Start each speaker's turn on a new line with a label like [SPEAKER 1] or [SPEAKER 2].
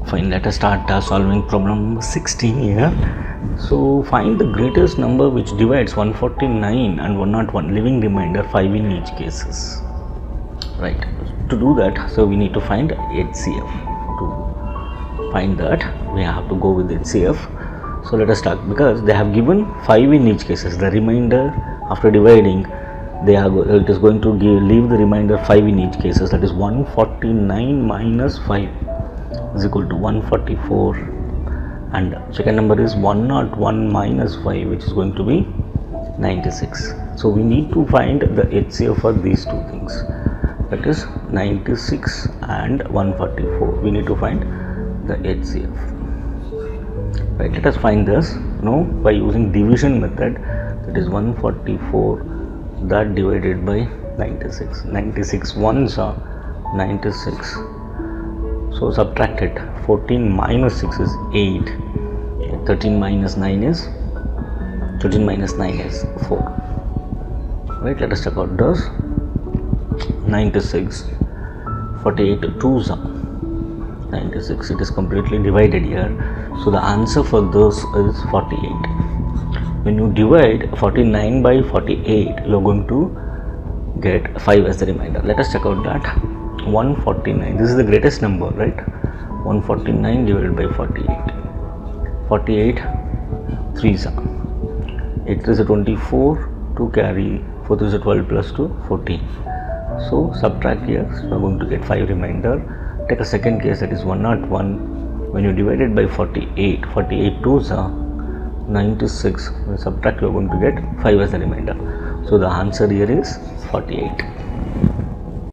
[SPEAKER 1] Fine, let us start solving problem number 16 here. So find the greatest number which divides 149 and 101, leaving remainder 5 in each cases. Right, to do that, so we need to find HCF. To find that, we have to go with HCF. So let us start, because they have given 5 in each cases. The remainder after dividing, it is going to leave the remainder 5 in each cases. That is 149 minus 5 is equal to 144, and second number is 101 minus 5, which is going to be 96. So we need to find the HCF for these two things, that is 96 and 144. We need to find the HCF. Right, let us find this by using division method. That is 144 that divided by 96. 96 ones are 96. So subtract it. 14 minus 6 is 8. 13 minus 9 is 4. Right, let us check out this. 96. 48 2s are 96. It is completely divided here. So the answer for this is 48. When you divide 49 by 48, you are going to get 5 as the remainder. Let us check out that. 149, this is the greatest number, right? 149 divided by 48. 48 3s are 8 3s are 24, 2 carry, 4 3s are 12 plus 2 14. So subtract here, so we are going to get 5 remainder. Take a second case, that is 101. When you divide it by 48, 48 2s are 96. When you subtract, you are going to get 5 as the remainder. So the answer here is 48.